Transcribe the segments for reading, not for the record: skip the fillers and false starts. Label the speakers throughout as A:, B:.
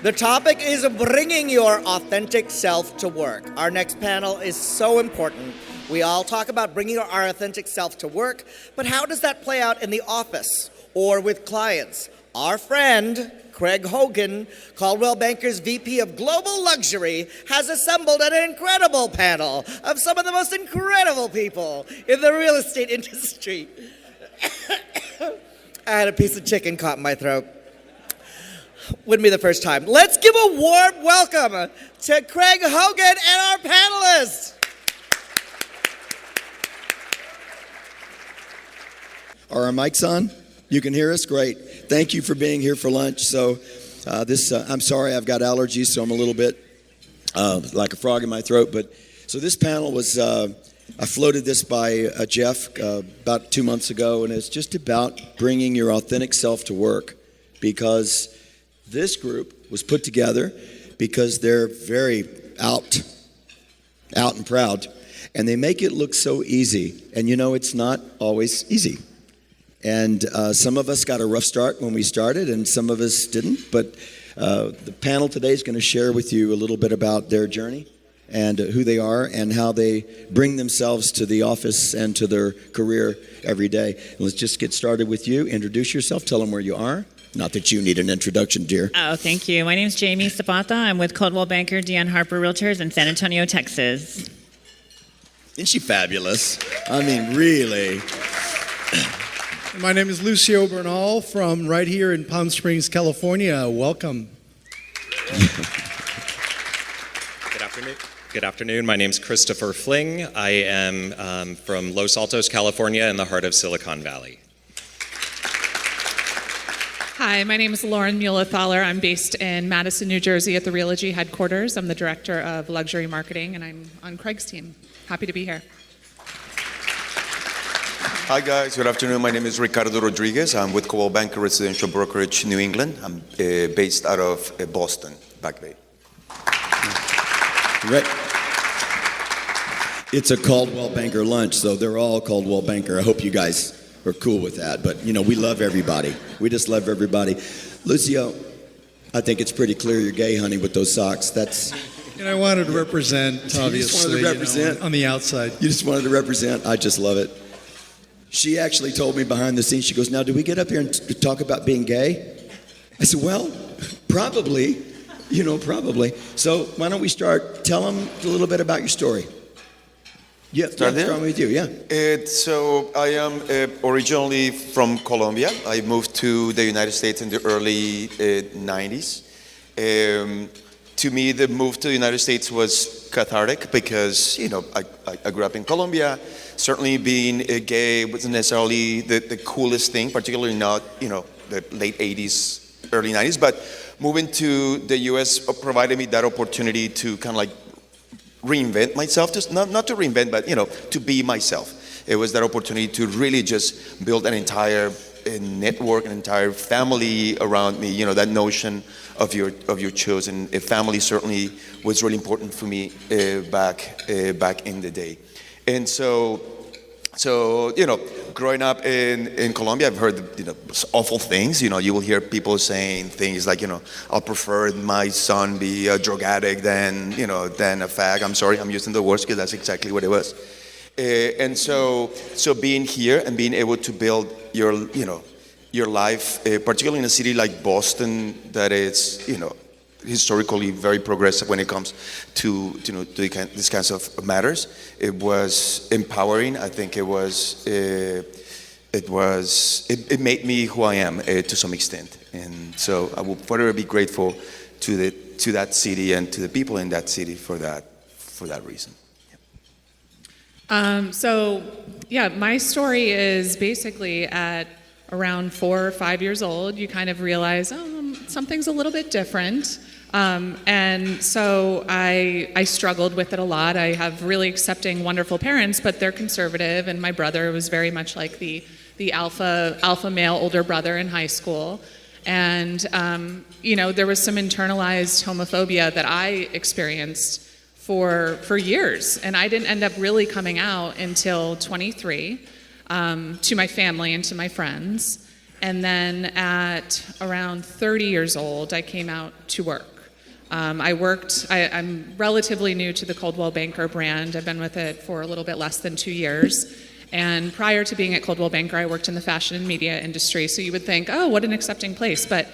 A: The topic is bringing your authentic self to work. Our next panel is so important. We all talk about bringing our authentic self to work, but how does that play out in the office or with clients? Our friend, Craig Hogan, Coldwell Banker's VP of Global Luxury, has assembled an incredible panel of some of the most incredible people in the real estate industry. I had a piece of chicken caught in my throat. Wouldn't be the first time. Let's give a warm welcome to Craig Hogan and our panelists.
B: Are our mics on? You can hear us? Great. Thank you for being here for lunch. So I'm sorry, I've got allergies, so I'm a little bit like a frog in my throat. So this panel was, I floated this by Jeff about 2 months ago, and it's just about bringing your authentic self to work, because this group was put together because they're very out and proud, and they make it look so easy. And you know, it's not always easy. And some of us got a rough start when we started, and some of us didn't. But the panel today is going to share with you a little bit about their journey and who they are and how they bring themselves to the office and to their career every day. And let's just get started with you. Introduce yourself. Tell them where you are. Not that you need an introduction, dear.
C: Oh, thank you. My name is Jamie Zapata. I'm with Coldwell Banker, Dion Harper Realtors in San Antonio, Texas.
B: Isn't she fabulous? I mean, really.
D: My name is Lucio Bernal from right here in Palm Springs, California. Welcome.
E: Good afternoon. My name is Christopher Fling. I am from Los Altos, California, in the heart of Silicon Valley.
F: Hi, my name is Lauren Mueller-Thaler. I'm based in Madison, New Jersey at the Realogy headquarters. I'm the Director of Luxury Marketing, and I'm on Craig's team. Happy to be here.
G: Hi guys, good afternoon. My name is Ricardo Rodriguez. I'm with Coldwell Banker Residential Brokerage, New England. I'm based out of Boston, Back Bay.
B: Right. It's a Coldwell Banker lunch, so they're all Coldwell Banker. I hope you guys are cool with that. But, you know, we love everybody. We just love everybody. Lucio, I think it's pretty clear you're gay, honey, with those socks. That's...
D: And I wanted to represent, obviously,
B: you just wanted to represent.
D: On the outside.
B: You just wanted to represent. I just love it. She actually told me behind the scenes, she goes, now, do we get up here and talk about being gay? I said, well, probably, probably. So why don't we start? Tell them a little bit about your story. Yeah, start with you, yeah.
G: So I am originally from Colombia. I moved to the United States in the early 90s. To me, the move to the United States was cathartic because, I grew up in Colombia. Certainly being gay wasn't necessarily the coolest thing, particularly not, the late 80s, early 90s. But moving to the U.S. provided me that opportunity to kind of like reinvent myself. Just not to reinvent, but, to be myself. It was that opportunity to really just build an entire network, an entire family around me. That notion of your chosen family certainly was really important for me back in the day. And so growing up in Colombia, I've heard awful things. You will hear people saying things like, I'll prefer my son be a drug addict than a fag. I'm sorry, I'm using the words because that's exactly what it was. And so being here and being able to build your life, particularly in a city like Boston, that is, historically very progressive when it comes to these kinds of matters. It was empowering. I think it made me who I am to some extent, and so I will forever be grateful to that city and to the people in that city for that reason.
F: My story is basically at around 4 or 5 years old, you kind of realize, something's a little bit different. And so I struggled with it a lot. I have really accepting, wonderful parents, but they're conservative, and my brother was very much like the alpha male older brother in high school. And, there was some internalized homophobia that I experienced for years. And I didn't end up really coming out until 23 to my family and to my friends. And then at around 30 years old, I came out to work. I'm relatively new to the Coldwell Banker brand. I've been with it for a little bit less than 2 years. And prior to being at Coldwell Banker, I worked in the fashion and media industry. So you would think, oh, what an accepting place. But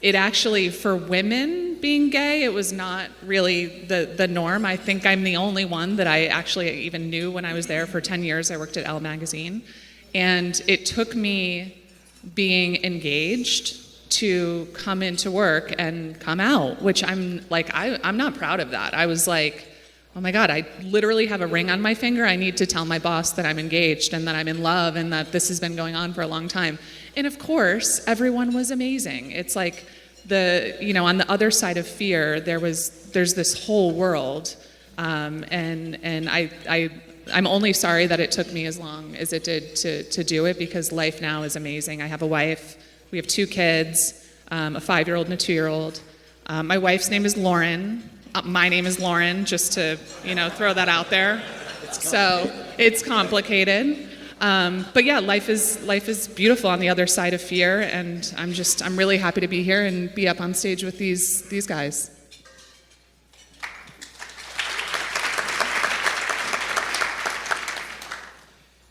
F: it actually, for women being gay, it was not really the norm. I think I'm the only one that I actually even knew when I was there for 10 years. I worked at Elle magazine. And it took me being engaged to come into work and come out, which I'm not proud of that. I was like, oh my God, I literally have a ring on my finger. I need to tell my boss that I'm engaged and that I'm in love and that this has been going on for a long time. And of course, everyone was amazing. It's like on the other side of fear, there's this whole world. And I'm only sorry that it took me as long as it did to do it, because life now is amazing. I have a wife. We have 2 kids, a 5-year-old and a 2-year-old. My wife's name is Lauren. My name is Lauren, just to throw that out there. So it's complicated. But yeah, life is beautiful on the other side of fear, and I'm really happy to be here and be up on stage with these guys.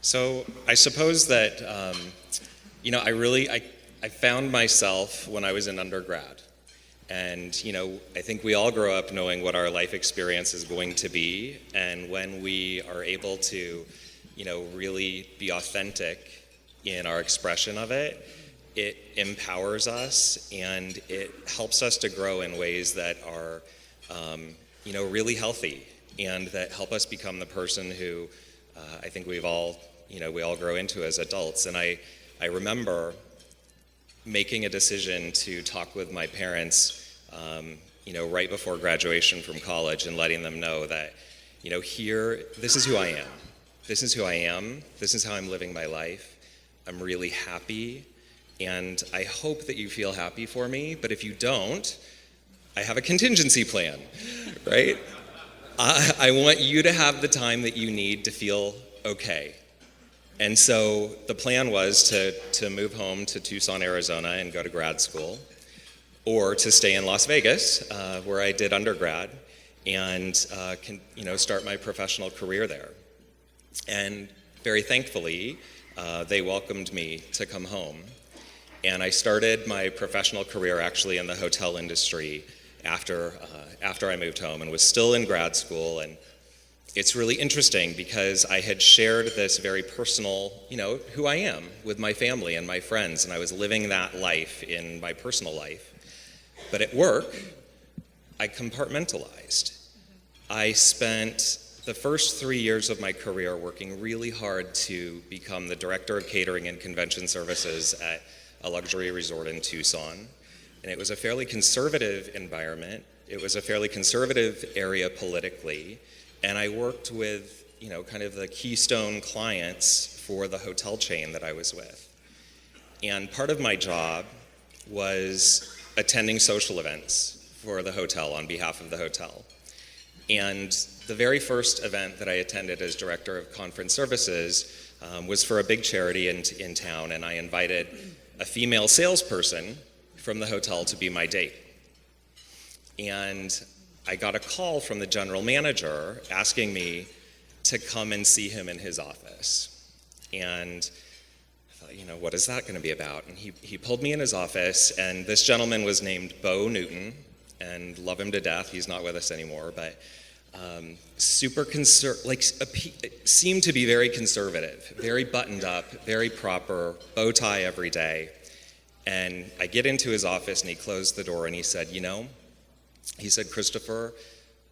E: So I suppose that I found myself when I was in undergrad. And, I think we all grow up knowing what our life experience is going to be. And when we are able to, really be authentic in our expression of it, it empowers us and it helps us to grow in ways that are, really healthy and that help us become the person who I think we all grow into as adults. And I remember making a decision to talk with my parents, right before graduation from college, and letting them know that, this is who I am. This is who I am. This is how I'm living my life. I'm really happy, and I hope that you feel happy for me, but if you don't, I have a contingency plan, right? I want you to have the time that you need to feel okay. And so the plan was to move home to Tucson, Arizona and go to grad school, or to stay in Las Vegas, where I did undergrad, and start my professional career there. And very thankfully, they welcomed me to come home. And I started my professional career actually in the hotel industry after I moved home, and was still in grad school. And it's really interesting because I had shared this very personal, who I am with my family and my friends, and I was living that life in my personal life. But at work, I compartmentalized. I spent the first 3 years of my career working really hard to become the director of catering and convention services at a luxury resort in Tucson. And it was a fairly conservative environment. It was a fairly conservative area politically. And I worked with, kind of the keystone clients for the hotel chain that I was with. And part of my job was attending social events for the hotel on behalf of the hotel. And the very first event that I attended as director of conference services was for a big charity in town, and I invited a female salesperson from the hotel to be my date. And I got a call from the general manager asking me to come and see him in his office. And I thought, what is that going to be about? And he pulled me in his office, and this gentleman was named Bo Newton, and love him to death. He's not with us anymore, but seemed to be very conservative, very buttoned up, very proper, bow tie every day. And I get into his office, and he closed the door, and he said, he said, Christopher,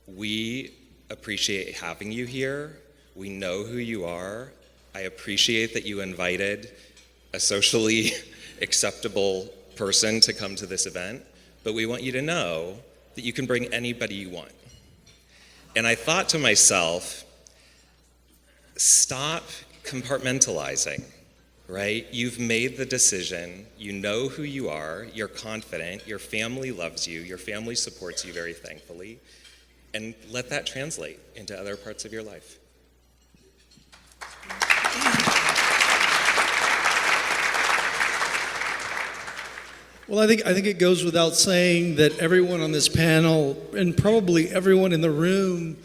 E: we appreciate having you here. We know who you are. I appreciate that you invited a socially acceptable person to come to this event, but we want you to know that you can bring anybody you want. And I thought to myself, stop compartmentalizing, right? You've made the decision, you know who you are, you're confident, your family loves you, your family supports you very thankfully, and let that translate into other parts of your life.
D: Well, I think it goes without saying that everyone on this panel and probably everyone in the room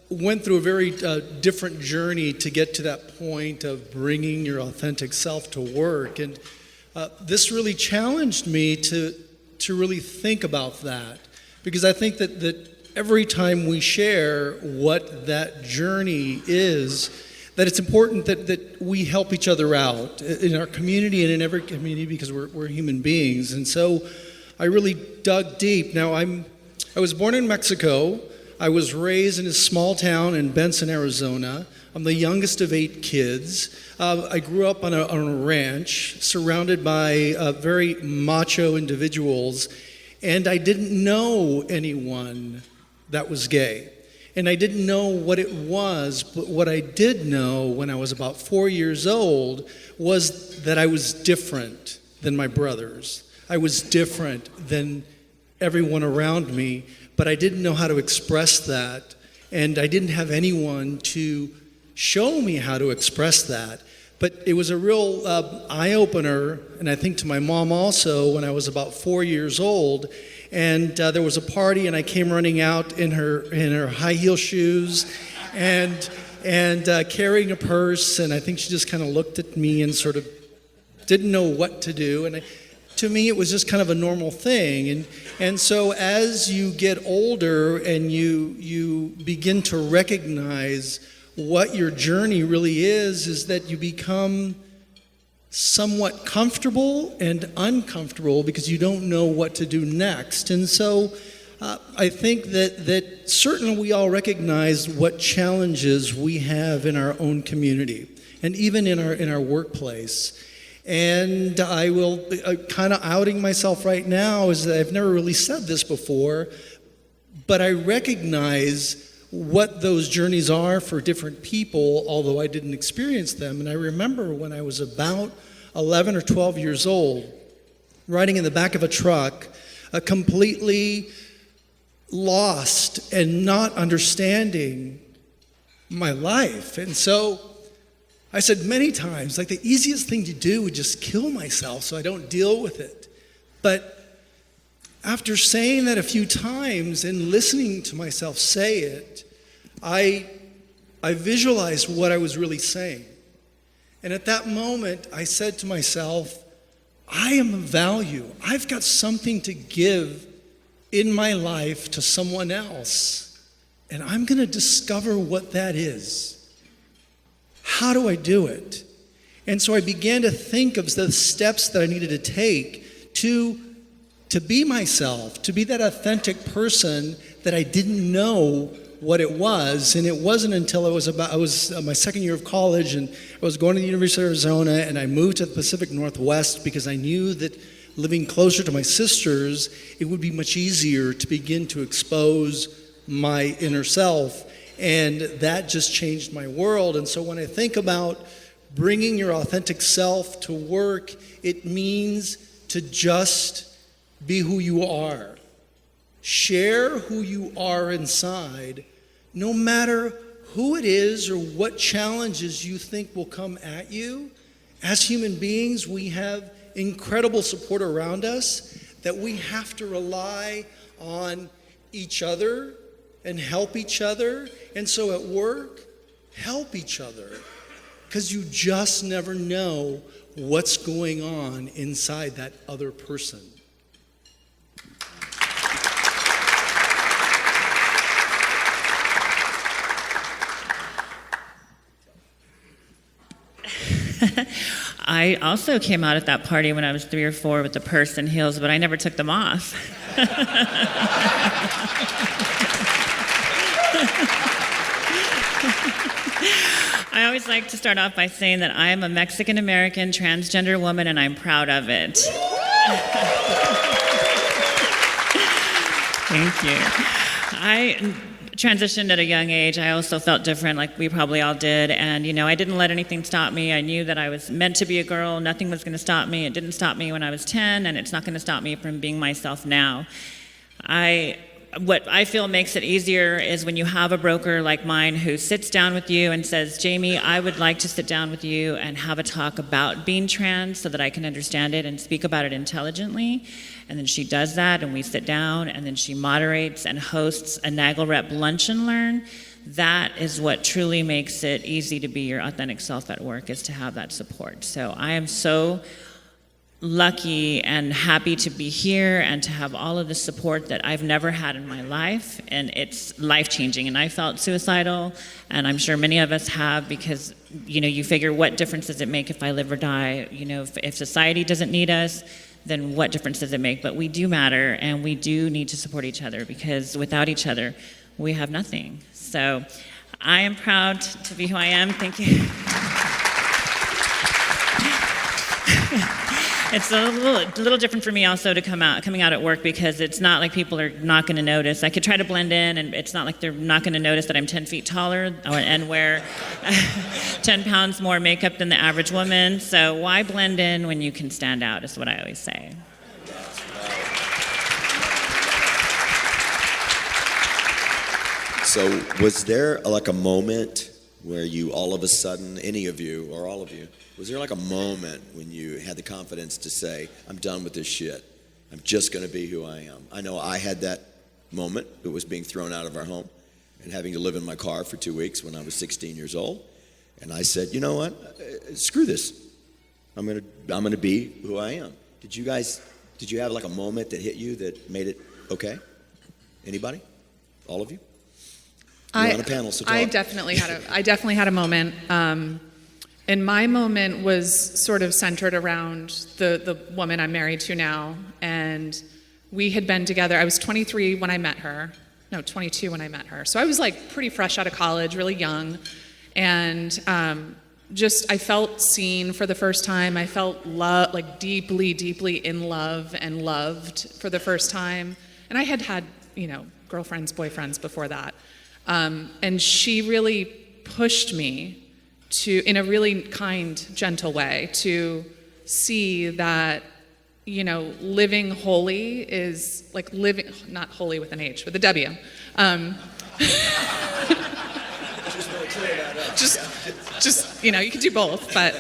D: went through a very different journey to get to that point of bringing your authentic self to work. And this really challenged me to really think about that, because I think that every time we share what that journey is, that it's important that we help each other out in our community and in every community, because we're human beings. And so I really dug deep. Now, I was born in Mexico. I was raised in a small town in Benson, Arizona. I'm the youngest of 8 kids. I grew up on a ranch surrounded by very macho individuals, and I didn't know anyone that was gay. And I didn't know what it was, but what I did know when I was about 4 years old was that I was different than my brothers. I was different than everyone around me, but I didn't know how to express that, and I didn't have anyone to show me how to express that. But it was a real eye-opener, and I think to my mom also, when I was about 4 years old. And there was a party, and I came running out in her high heel shoes, and carrying a purse. And I think she just kind of looked at me and sort of didn't know what to do. And to me, it was just kind of a normal thing. And so as you get older and you begin to recognize what your journey really is that you become somewhat comfortable and uncomfortable because you don't know what to do next. And so I think that certainly we all recognize what challenges we have in our own community and even in our workplace. And I will kind of outing myself right now is that I've never really said this before, but I recognize what those journeys are for different people, although I didn't experience them. And I remember when I was about 11 or 12 years old, riding in the back of a truck, completely lost and not understanding my life. And so I said many times, like, the easiest thing to do would just kill myself so I don't deal with it. But after saying that a few times and listening to myself say it, I visualized what I was really saying. And at that moment, I said to myself, I am of value. I've got something to give in my life to someone else. And I'm going to discover what that is. How do I do it? And so I began to think of the steps that I needed to take to be myself, to be that authentic person that I didn't know what it was. And it wasn't until I was my second year of college, and I was going to the University of Arizona, and I moved to the Pacific Northwest because I knew that living closer to my sisters, it would be much easier to begin to expose my inner self. And that just changed my world. And so when I think about bringing your authentic self to work, it means to just be who you are. Share who you are inside, no matter who it is or what challenges you think will come at you. As human beings, we have incredible support around us that we have to rely on each other and help each other. And so at work, help each other, because you just never know what's going on inside that other person.
C: I also came out at that party when I was 3 or 4 with the purse and heels, but I never took them off. I always like to start off by saying that I am a Mexican-American transgender woman, and I'm proud of it. Thank you. I transitioned at a young age. I also felt different, like we probably all did. And, I didn't let anything stop me. I knew that I was meant to be a girl. Nothing was going to stop me. It didn't stop me when I was 10, and it's not going to stop me from being myself now. I what I feel makes it easier is when you have a broker like mine who sits down with you and says, Jamie, I would like to sit down with you and have a talk about being trans so that I can understand it and speak about it intelligently. And then she does that, and we sit down, and then she moderates and hosts a NAGLREP lunch and learn. That is what truly makes it easy to be your authentic self at work, is to have that support. So I am so lucky and happy to be here and to have all of the support that I've never had in my life, and it's life-changing. And I felt suicidal, and I'm sure many of us have, because you figure, what difference does it make if I live or die? If society doesn't need us, then what difference does it make? But we do matter, and we do need to support each other, because without each other we have nothing. So I am proud to be who I am. Thank you. It's a little different for me also to coming out at work, because it's not like people are not going to notice. I could try to blend in, and it's not like they're not going to notice that I'm 10 feet taller and wear 10 pounds more makeup than the average woman. So why blend in when you can stand out, is what I always say.
B: So was there like a moment where you all of a sudden, any of you or all of you, was there like a moment when you had the confidence to say, I'm done with this shit. I'm just going to be who I am? I know I had that moment. It was being thrown out of our home and having to live in my car for 2 weeks when I was 16 years old. And I said, you know what? Screw this. I'm going to be who I am. Did you have like a moment that hit you that made it okay? Anybody? All of you? You're on a panel, so talk.
F: I definitely had a moment. And my moment was sort of centered around the woman I'm married to now. And we had been together. I was 23 when I met her. No, 22 when I met her. So I was like pretty fresh out of college, really young. And I felt seen for the first time. I felt like deeply, deeply in love and loved for the first time. And I had, girlfriends, boyfriends before that. And she really pushed me in a really kind, gentle way, to see that, living holy is like living, not holy with an H, with a W. Just you could do both, but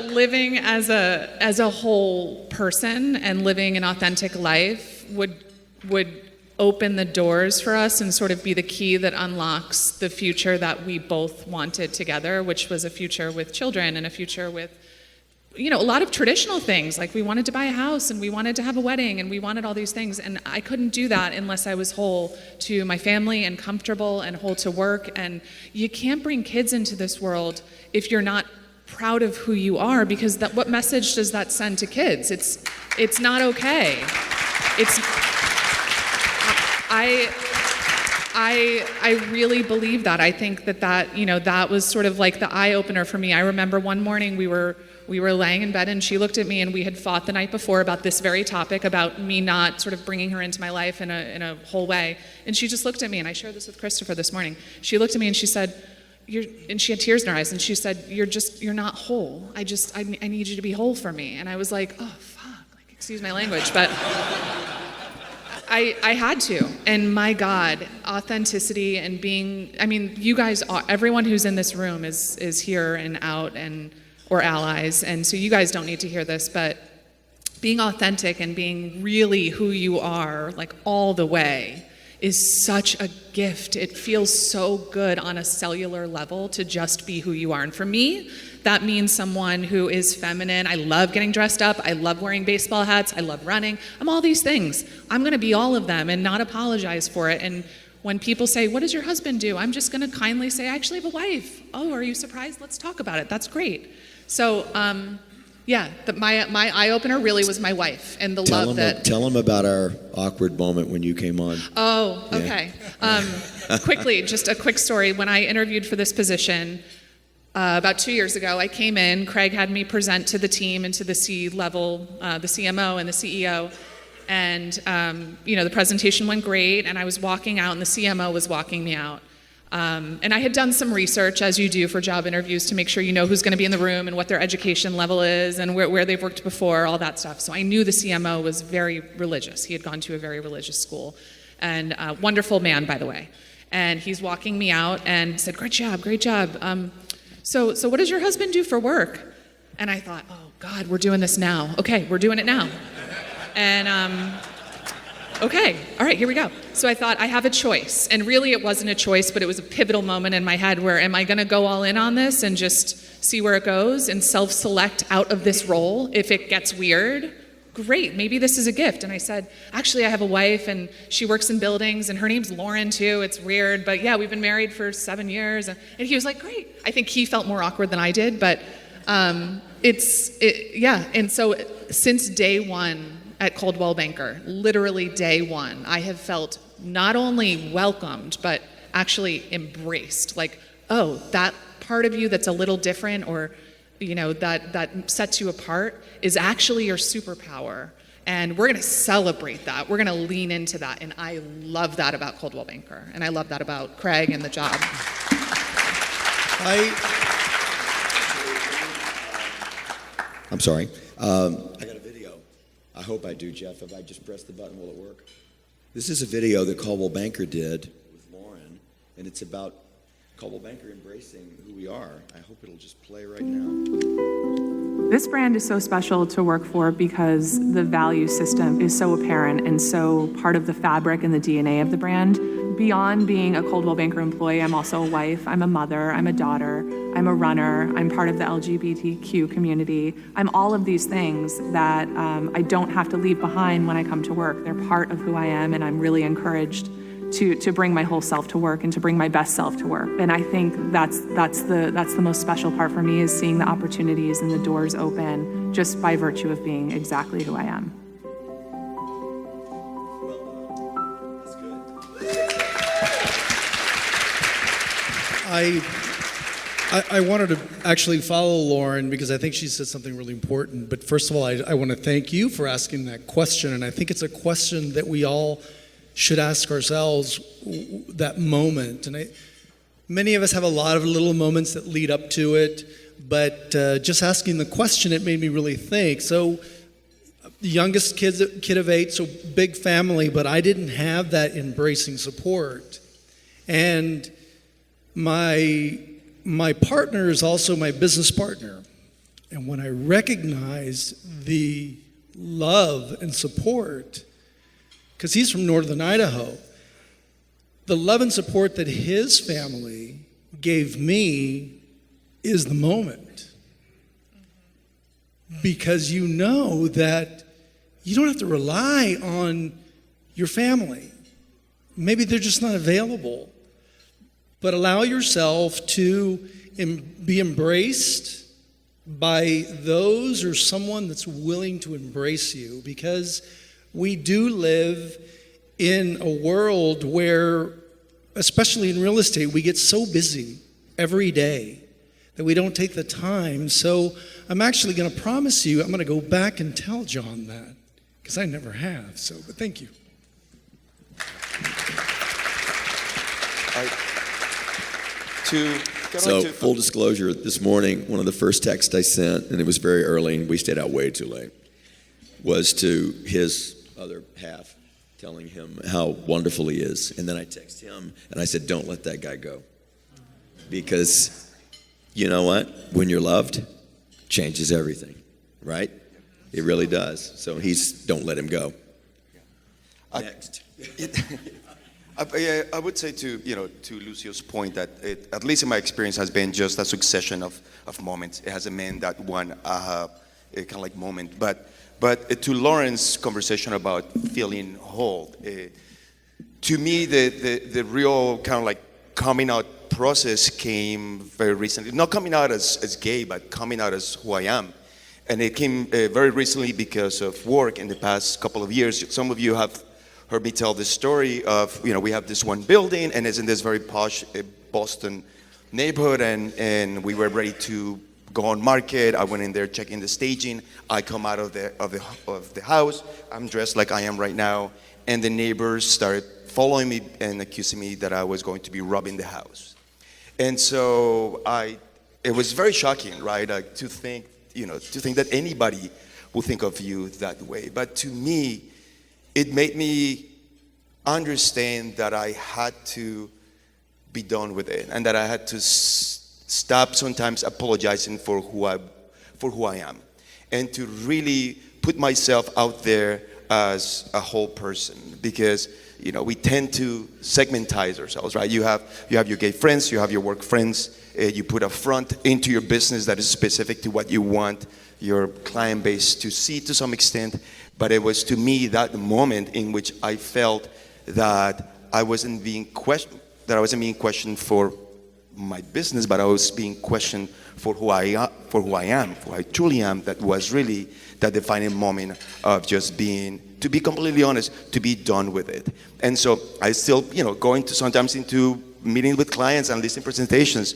F: living as a whole person and living an authentic life would open the doors for us and sort of be the key that unlocks the future that we both wanted together, which was a future with children and a future with, a lot of traditional things. Like, we wanted to buy a house, and we wanted to have a wedding, and we wanted all these things. And I couldn't do that unless I was whole to my family and comfortable and whole to work. And you can't bring kids into this world if you're not proud of who you are, because what message does that send to kids? It's not okay. I really believe that. I think that was sort of like the eye opener for me. I remember one morning we were laying in bed, and she looked at me, and we had fought the night before about this very topic, about me not sort of bringing her into my life in a whole way. And she just looked at me, and I shared this with Christopher this morning. She looked at me and she said, and she had tears in her eyes, and she said, you're not whole. I need you to be whole for me. And I was like, oh, fuck, like, excuse my language, but I had to. And my God, authenticity and being, you guys, everyone who's in this room is here and out or allies. And so you guys don't need to hear this, but being authentic and being really who you are, like all the way, is such a gift. It feels so good on a cellular level to just be who you are. And for me, that means someone who is feminine. I love getting dressed up. I love wearing baseball hats. I love running. I'm all these things. I'm going to be all of them and not apologize for it. And when people say, what does your husband do? I'm just going to kindly say, I actually have a wife. Oh, are you surprised? Let's talk about it. That's great. So, my eye-opener really was my wife and the love that...
B: Tell them about our awkward moment when you came on.
F: Oh, okay. Yeah. Quickly, just a quick story. When I interviewed for this position, about 2 years ago, I came in. Craig had me present to the team and to the C-level, the CMO and the CEO. And, the presentation went great, and I was walking out, and the CMO was walking me out. And I had done some research, as you do for job interviews, to make sure you know who's going to be in the room and what their education level is and where they've worked before, all that stuff. So I knew the CMO was very religious. He had gone to a very religious school. And a wonderful man, by the way. And he's walking me out and said, great job, great job. So what does your husband do for work? And I thought, oh, God, we're doing this now. Okay, we're doing it now. And okay, all right, here we go. So I thought, I have a choice. And really it wasn't a choice, but it was a pivotal moment in my head where, am I gonna go all in on this and just see where it goes and self-select out of this role if it gets weird? Great, maybe this is a gift. And I said, actually, I have a wife and she works in buildings and her name's Lauren too. It's weird, but yeah, we've been married for 7 years. And he was like, great. I think he felt more awkward than I did, but yeah. And so since day one, at Coldwell Banker, literally day one, I have felt not only welcomed, but actually embraced. Like, oh, that part of you that's a little different or, you know, that sets you apart is actually your superpower. And we're gonna celebrate that. We're gonna lean into that. And I love that about Coldwell Banker. And I love that about Craig and the job.
B: I'm sorry. I got a video. I hope I do, Jeff. If I just press the button, will it work? This is a video that Coldwell Banker did with Lauren, and it's about Coldwell Banker embracing who we are. I hope it'll just play right now.
H: This brand is so special to work for because the value system is so apparent and so part of the fabric and the DNA of the brand. Beyond being a Coldwell Banker employee, I'm also a wife, I'm a mother, I'm a daughter, I'm a runner, I'm part of the LGBTQ community. I'm all of these things that I don't have to leave behind when I come to work. They're part of who I am, and I'm really encouraged to bring my whole self to work and to bring my best self to work. And I think that's the most special part for me, is seeing the opportunities and the doors open just by virtue of being exactly who I am.
D: I wanted to actually follow Lauren because I think she said something really important. But first of all, I want to thank you for asking that question. And I think it's a question that we all should ask ourselves, that moment. And many of us have a lot of little moments that lead up to it. But just asking the question, it made me really think. So the youngest kid of 8, so big family, but I didn't have that embracing support. And my partner is also my business partner. And when I recognized the love and support, because he's from northern Idaho, the love and support that his family gave me is the moment. Because you know that you don't have to rely on your family. Maybe they're just not available. But allow yourself to be embraced by those or someone that's willing to embrace you, because we do live in a world where, especially in real estate, we get so busy every day that we don't take the time. So I'm actually going to promise you, I'm going to go back and tell John that, because I never have. So, but thank you.
B: Full disclosure, this morning, one of the first texts I sent, and it was very early, and we stayed out way too late, was to his other half, telling him how wonderful he is. And then I text him, and I said, don't let that guy go. Because you know what? When you're loved, changes everything, right? It really does. So don't let him go. Next.
G: I would say to Lucio's point that at least in my experience, has been just a succession of moments. It hasn't been that one kind of like moment. But to Lauren's conversation about feeling whole, to me the real kind of like coming out process came very recently. Not coming out as gay, but coming out as who I am. And it came very recently because of work in the past couple of years. Some of you have heard me tell this story of, we have this one building and it's in this very posh Boston neighborhood, and we were ready to go on market. I went in there checking the staging. I come out of the house. I'm dressed like I am right now, and the neighbors started following me and accusing me that I was going to be robbing the house. And so it was very shocking, right? To think that anybody would think of you that way. But to me, it made me understand that I had to be done with it, and that I had to stop sometimes apologizing for who I am, and to really put myself out there as a whole person. Because we tend to segmentize ourselves, right? You have your gay friends, you have your work friends. You put a front into your business that is specific to what you want your client base to see to some extent. But it was, to me, that moment in which I felt that I wasn't being questioned for my business, but I was being questioned for who I am, who I truly am. That was really that defining moment of just being, to be completely honest, to be done with it. And so I still, going to sometimes into meeting with clients and listening presentations.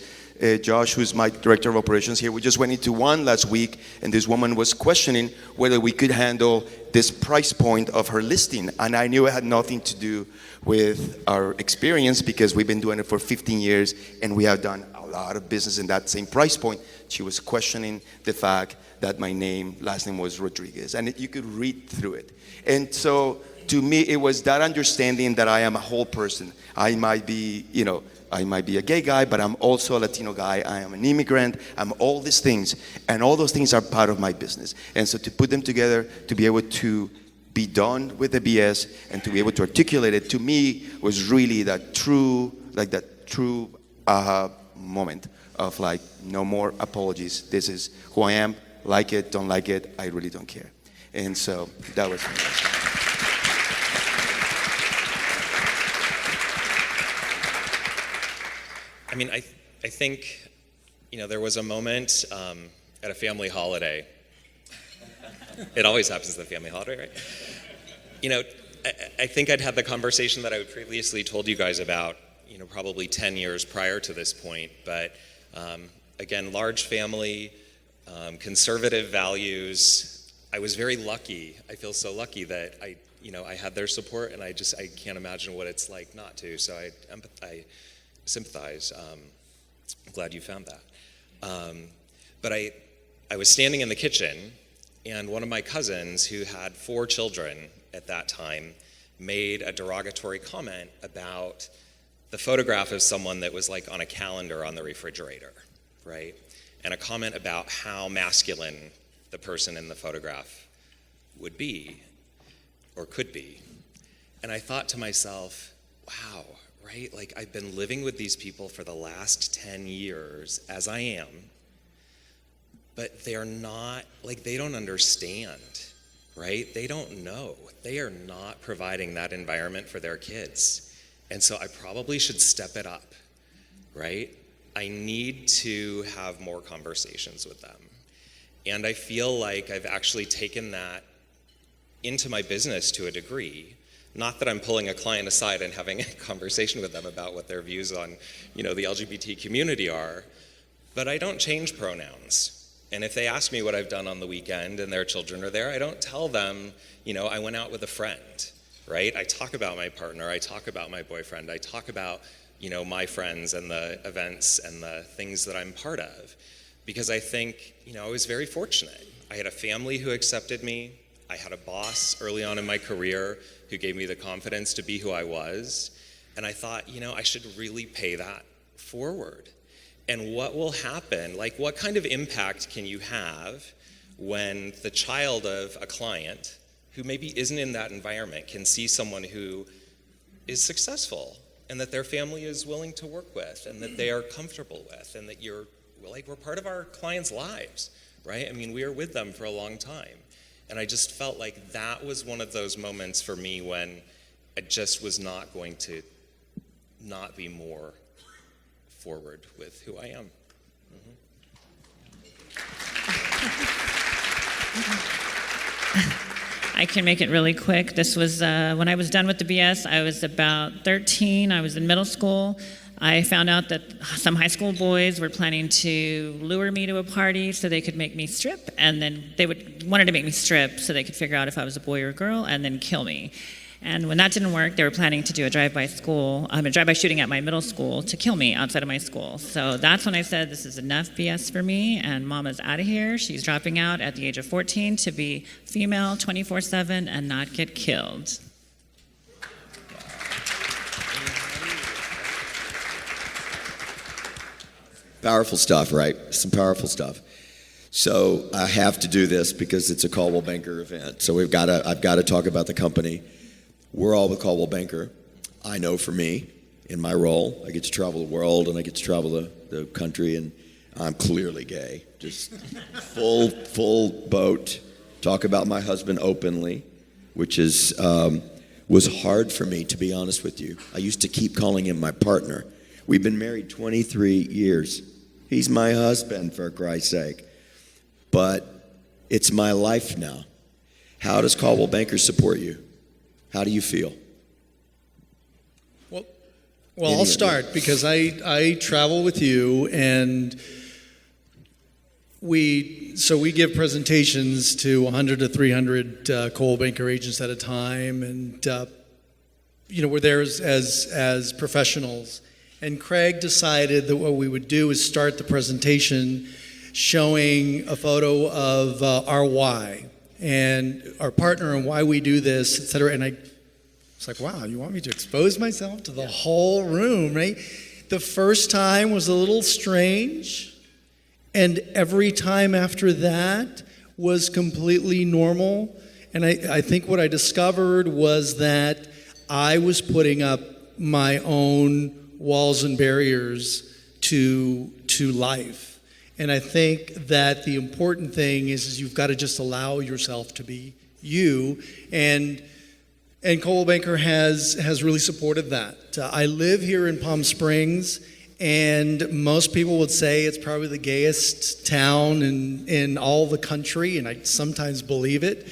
G: Josh, who's my director of operations here, we just went into one last week, and this woman was questioning whether we could handle this price point of her listing. And I knew it had nothing to do with our experience, because we've been doing it for 15 years and we have done a lot of business in that same price point. She was questioning the fact that my last name was Rodriguez, and you could read through it. And so to me, it was that understanding that I am a whole person. I might be a gay guy, but I'm also a Latino guy. I am an immigrant. I'm all these things, and all those things are part of my business. And so to put them together, to be able to be done with the BS and to be able to articulate it, to me, was really that true aha moment of no more apologies. This is who I am. Like it, don't like it, I really don't care. And so that was
E: I mean, I think, there was a moment at a family holiday. It always happens at a family holiday, right? I think I'd had the conversation that I previously told you guys about, probably 10 years prior to this point. But again, large family, conservative values. I was very lucky. I feel so lucky that I had their support, and I can't imagine what it's like not to. So I sympathize. I'm glad you found that. But I was standing in the kitchen, and one of my cousins, who had 4 children at that time, made a derogatory comment about the photograph of someone that was on a calendar on the refrigerator, right? And a comment about how masculine the person in the photograph would be, or could be. And I thought to myself, wow, right? I've been living with these people for the last 10 years as I am, but they're not, they don't understand, right? They don't know. They are not providing that environment for their kids. And so I probably should step it up, right? I need to have more conversations with them. And I feel like I've actually taken that into my business to a degree. Not that I'm pulling a client aside and having a conversation with them about what their views on, the LGBT community are, but I don't change pronouns. And if they ask me what I've done on the weekend and their children are there, I don't tell them, I went out with a friend, right? I talk about my partner, I talk about my boyfriend, I talk about, my friends and the events and the things that I'm part of. Because I think, I was very fortunate. I had a family who accepted me. I had a boss early on in my career who gave me the confidence to be who I was. And I thought, I should really pay that forward. And what will happen, what kind of impact can you have when the child of a client who maybe isn't in that environment can see someone who is successful and that their family is willing to work with and that they are comfortable with and that we're part of our clients' lives, right? I mean, we are with them for a long time. And I just felt like that was one of those moments for me when I just was not going to not be more forward with who I am.
C: I can make it really quick. This was when I was done with the BS, I was about 13. I was in middle school. I found out that some high school boys were planning to lure me to a party so they could make me strip, and then they wanted to make me strip so they could figure out if I was a boy or a girl and then kill me. And when that didn't work, they were planning to do a drive-by shooting at my middle school to kill me outside of my school. So that's when I said, this is enough BS for me, and Mama's out of here. She's dropping out at the age of 14 to be female 24/7 and not get killed.
B: Powerful stuff, right? Some powerful stuff. So I have to do this because it's a Coldwell Banker event. So I've got to talk about the company. We're all with Coldwell Banker. I know for me, in my role, I get to travel the world and I get to travel the country, and I'm clearly gay. Just full boat. Talk about my husband openly, which was hard for me, to be honest with you. I used to keep calling him my partner. We've been married 23 years. He's my husband, for Christ's sake. But it's my life now. How does Coldwell Banker support you? How do you feel?
D: Well, I'll start because I travel with you, and we give presentations to 100 to 300 Coldwell Banker agents at a time, and we're there as professionals. And Craig decided that what we would do is start the presentation showing a photo of our why and our partner and why we do this, et cetera. And I was like, wow, you want me to expose myself to the whole room, right? The first time was a little strange, and every time after that was completely normal. And I think what I discovered was that I was putting up my own walls and barriers to life. And I think that the important thing is you've got to just allow yourself to be you. And Coldwell Banker has really supported that. I live here in Palm Springs, and most people would say it's probably the gayest town in all the country, and I sometimes believe it.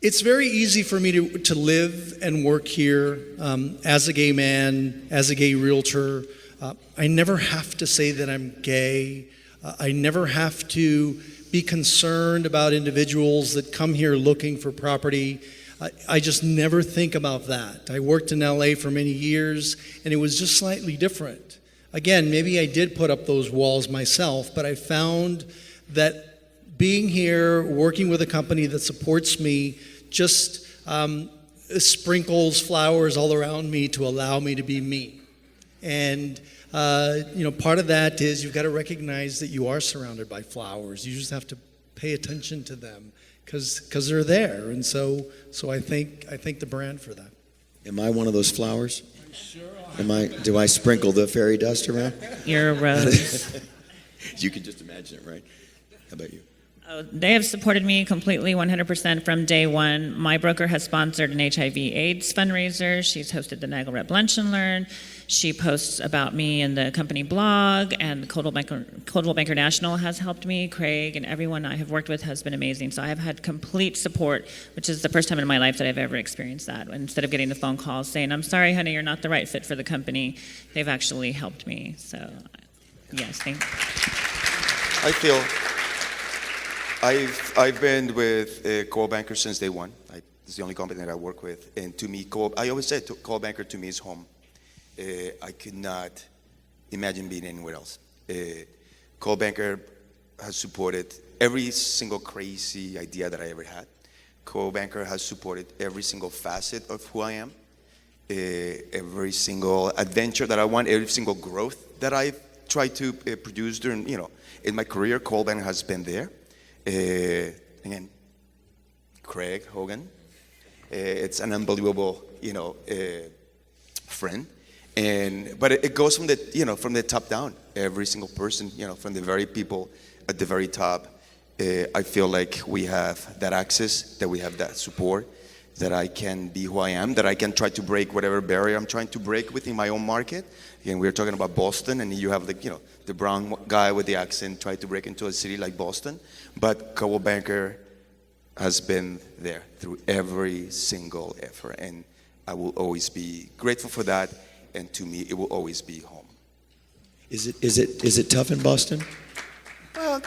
D: It's very easy for me to live and work here as a gay man, as a gay realtor. I never have to say that I'm gay. I never have to be concerned about individuals that come here looking for property. I just never think about that. I worked in LA for many years, and it was just slightly different. Again, maybe I did put up those walls myself, but I found that being here, working with a company that supports me, just sprinkles flowers all around me to allow me to be me. And part of that is you've got to recognize that you are surrounded by flowers. You just have to pay attention to them because they're there. And so I thank the brand for that.
B: Am I one of those flowers? Do I sprinkle the fairy dust around?
C: You're a rose.
B: You can just imagine it, right? How about you?
C: Oh, they have supported me completely, 100% from day one. My broker has sponsored an HIV/AIDS fundraiser. She's hosted the NAGLREP Lunch and Learn. She posts about me in the company blog, and Coldwell Banker National has helped me. Craig and everyone I have worked with has been amazing. So I have had complete support, which is the first time in my life that I've ever experienced that. Instead of getting the phone calls saying, I'm sorry, honey, you're not the right fit for the company, they've actually helped me. So, yes, thank you.
G: I feel I've been with Coldwell Banker since day one. It's the only company that I work with, and to me, I always said Coldwell Banker to me is home. I could not imagine being anywhere else. Coldwell Banker has supported every single crazy idea that I ever had. Coldwell Banker has supported every single facet of who I am, every single adventure that I want, every single growth that I've tried to produce during, in my career. Coldwell Banker has been there. Again, Craig Hogan, it's an unbelievable, friend, but it goes from the top down. Every single person, from the very people at the very top. I feel like we have that access, that we have that support, that I can be who I am, that I can try to break whatever barrier I'm trying to break within my own market. Again, we were talking about Boston, and you have the brown guy with the accent try to break into a city like Boston. But Coldwell Banker has been there through every single effort, and I will always be grateful for that. And to me, it will always be home.
B: Is it tough in Boston?
G: Well,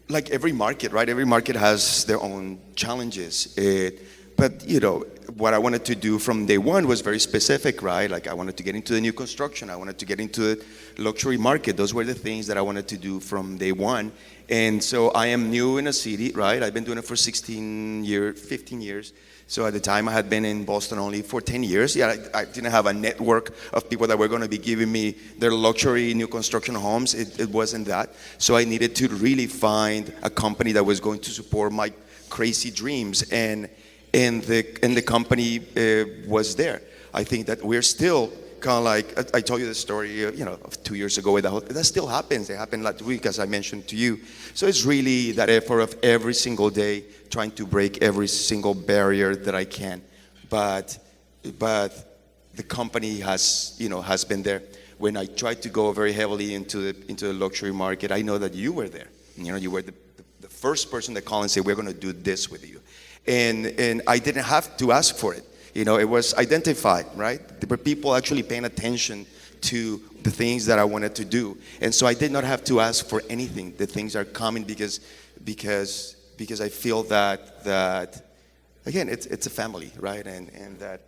G: like every market, right? Every market has their own challenges. But you know, what I wanted to do from day one was very specific, right? Like I wanted to get into the new construction. I wanted to get into the luxury market. Those were the things that I wanted to do from day one. And so I am new in a city, right? I've been doing it for 15 years. So at the time I had been in Boston only for 10 years. Yeah, I didn't have a network of people that were going to be giving me their luxury new construction homes. It wasn't that. So I needed to really find a company that was going to support my crazy dreams. And the company was there. I think that we're still kind of like, I told you the story, you know, of 2 years ago. That still happens. It happened last week, as I mentioned to you. So it's really that effort of every single day trying to break every single barrier that I can. But the company has been there. When I tried to go very heavily into the luxury market, I know that you were there. You know, you were the first person that called and said, we're going to do this with you. And I didn't have to ask for it. You know, it was identified, right? There were people actually paying attention to the things that I wanted to do. And so I did not have to ask for anything. The things are coming because I feel that again, it's a family, right? And that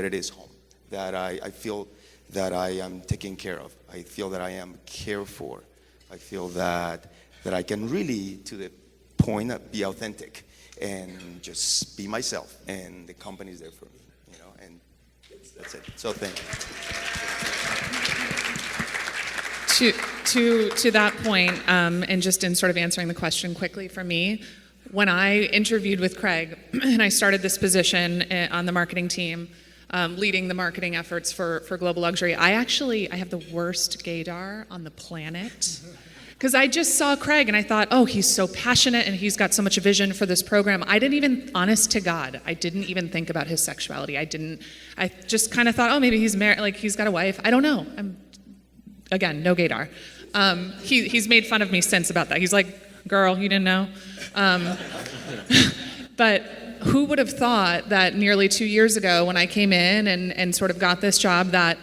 G: it is home. That I feel that I am taken care of. I feel that I am cared for. I feel that I can really, to the point, be authentic and just be myself, and the company is there for me, you know, and that's it. So thank
F: you. To that point, and just in sort of answering the question quickly for me, when I interviewed with Craig and I started this position on the marketing team, leading the marketing efforts for Global Luxury, I have the worst gaydar on the planet. Because I just saw Craig and I thought, oh, he's so passionate and he's got so much vision for this program. I didn't even, honest to God, I didn't even think about his sexuality. I just kind of thought, oh, maybe he's married, like he's got a wife. I don't know. Again, no gaydar. He's made fun of me since about that. He's like, girl, you didn't know? But who would have thought that nearly 2 years ago when I came in and sort of got this job that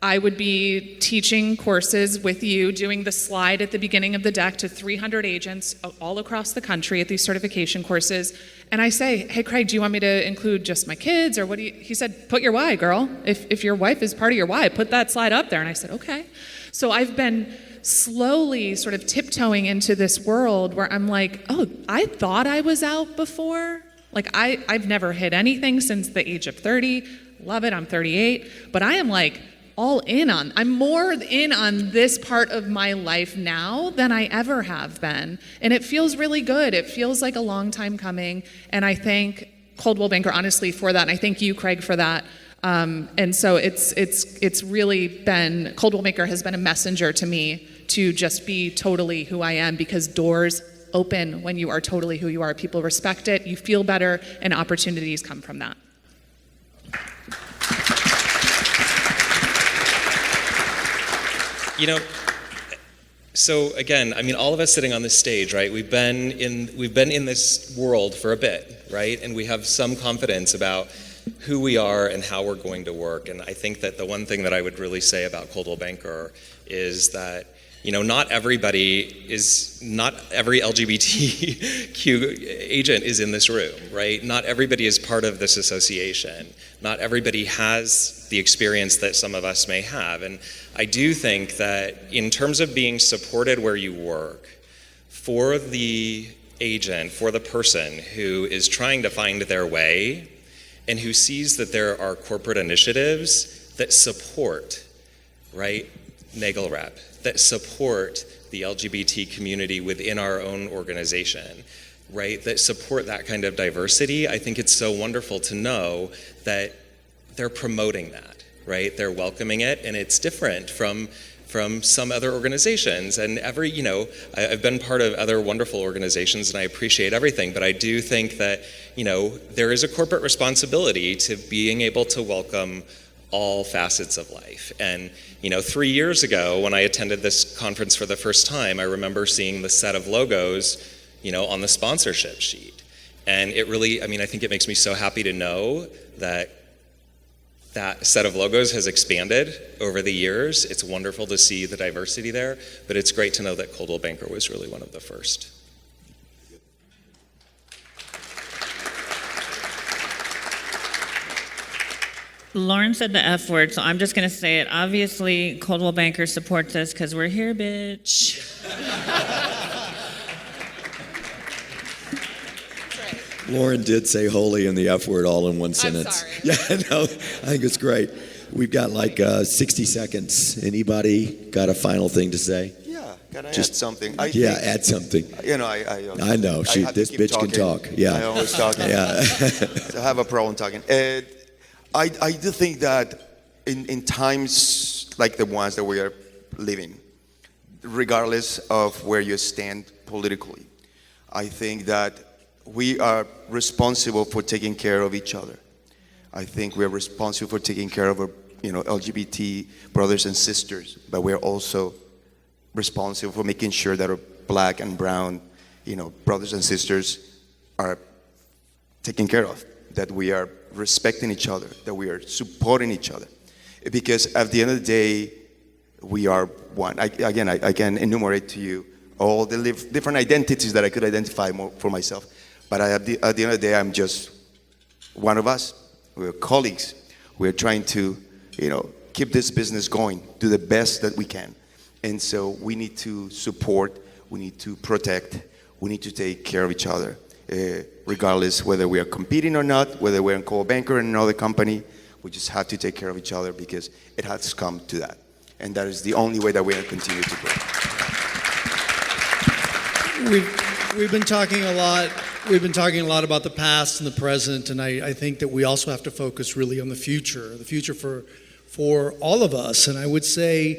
F: I would be teaching courses with you, doing the slide at the beginning of the deck to 300 agents all across the country at these certification courses. And I say, hey, Craig, do you want me to include just my kids? Or what do you, he said, put your why, girl. If your wife is part of your why, put that slide up there. And I said, okay. So I've been slowly sort of tiptoeing into this world where I'm like, oh, I thought I was out before. Like I've never hit anything since the age of 30. Love it, I'm 38. But I am like, I'm more in on this part of my life now than I ever have been. And it feels really good. It feels like a long time coming. And I thank Coldwell Banker, honestly, for that. And I thank you, Craig, for that. And so it's really been, Coldwell Banker has been a messenger to me to just be totally who I am, because doors open when you are totally who you are. People respect it, you feel better, and opportunities come from that.
E: You know, so again, I mean, all of us sitting on this stage, right? We've been in this world for a bit, right? And we have some confidence about who we are and how we're going to work. And I think that the one thing that I would really say about Coldwell Banker is that, you know, not every LGBTQ agent is in this room, right? Not everybody is part of this association. Not everybody has the experience that some of us may have. And I do think that in terms of being supported where you work, for the agent, for the person who is trying to find their way and who sees that there are corporate initiatives that support, right, NAGLREP, that support the LGBT community within our own organization, right, that support that kind of diversity, I think it's so wonderful to know that they're promoting that, right? They're welcoming it, and it's different from some other organizations. And I've been part of other wonderful organizations, and I appreciate everything, but I do think that, there is a corporate responsibility to being able to welcome all facets of life. And 3 years ago, when I attended this conference for the first time, I remember seeing the set of logos, on the sponsorship sheet. And it really, I think it makes me so happy to know that set of logos has expanded over the years. It's wonderful to see the diversity there, but it's great to know that Coldwell Banker was really one of the first.
C: Lauren said the F word, so I'm just going to say it. Obviously, Coldwell Banker supports us because we're here, bitch.
B: Lauren did say holy and the F word all in one sentence.
F: sorry.
B: Yeah, no, I think it's great. We've got like 60 seconds. Anybody got a final thing to say?
G: Yeah, can I
B: Just-
G: add something?
B: Add something.
G: You know,
B: I know.
G: I have to
B: This
G: keep
B: bitch can
G: talking.
B: talk. Yeah.
G: I always talk.
B: Yeah.
G: So I have a problem talking. I do think that in times like the ones that we are living, regardless of where you stand politically, I think that we are responsible for taking care of each other. I think we are responsible for taking care of our, LGBT brothers and sisters, but we're also responsible for making sure that our black and brown, brothers and sisters are taken care of, that we are respecting each other, that we are supporting each other. Because at the end of the day, we are one. I can enumerate to you all the different identities that I could identify more for myself. But at the end of the day, I'm just one of us. We're colleagues. We're trying to, keep this business going, do the best that we can. And so we need to support, we need to protect, we need to take care of each other, regardless whether we are competing or not, whether we're in Coldwell Banker or another company. We just have to take care of each other because it has come to that. And that is the only way that we're going to continue to grow.
D: We've been talking a lot. We've been talking a lot about the past and the present, and I think that we also have to focus really on the future for all of us. And I would say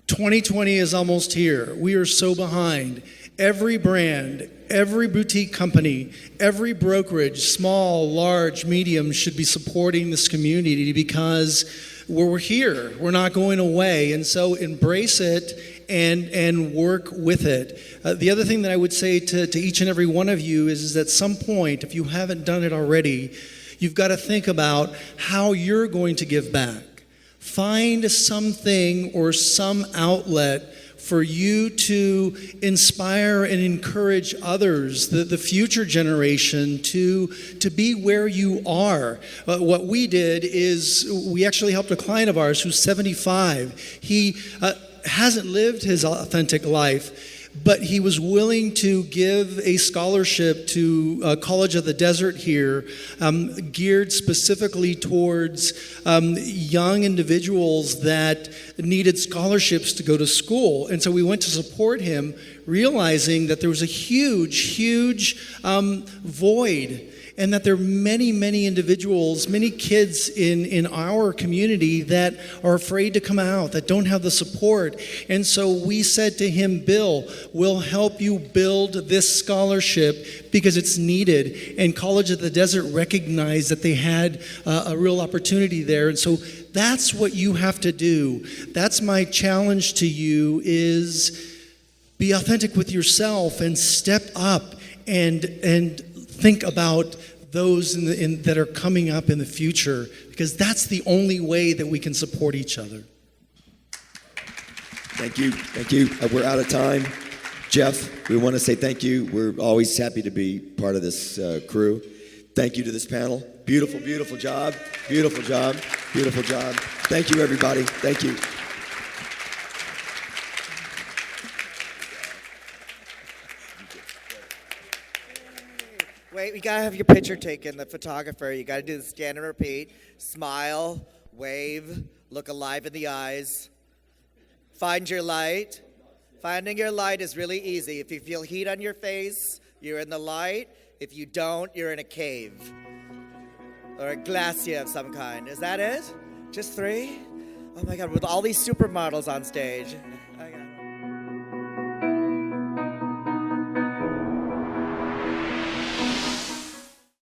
D: 2020 is almost here. We are so behind. Every brand, every boutique company, every brokerage, small, large, medium, should be supporting this community because we're here. We're not going away. And so embrace it and work with it. The other thing that I would say to each and every one of you is at some point, if you haven't done it already, you've got to think about how you're going to give back. Find something or some outlet for you to inspire and encourage others, the future generation, to be where you are. What we did is we actually helped a client of ours who's 75. He hasn't lived his authentic life, but he was willing to give a scholarship to College of the Desert here, geared specifically towards young individuals that needed scholarships to go to school. And so we went to support him, realizing that there was a huge void, and that there are many individuals, many kids in our community that are afraid to come out, that don't have the support. And so we said to him, Bill, we'll help you build this scholarship because it's needed. And College of the Desert recognized that they had a real opportunity there. And so that's what you have to do. That's my challenge to you, is be authentic with yourself and step up and think about those that are coming up in the future, because that's the only way that we can support each other.
B: Thank you. We're out of time. Jeff, we want to say thank you. We're always happy to be part of this crew. Thank you to this panel. Beautiful job. Beautiful job. Thank you, everybody. Thank you.
A: Wait, we gotta have your picture taken, the photographer. You gotta do the scan and repeat. Smile, wave, look alive in the eyes. Find your light. Finding your light is really easy. If you feel heat on your face, you're in the light. If you don't, you're in a cave. Or a glacier of some kind. Is that it? Just 3? Oh my God, with all these supermodels on stage.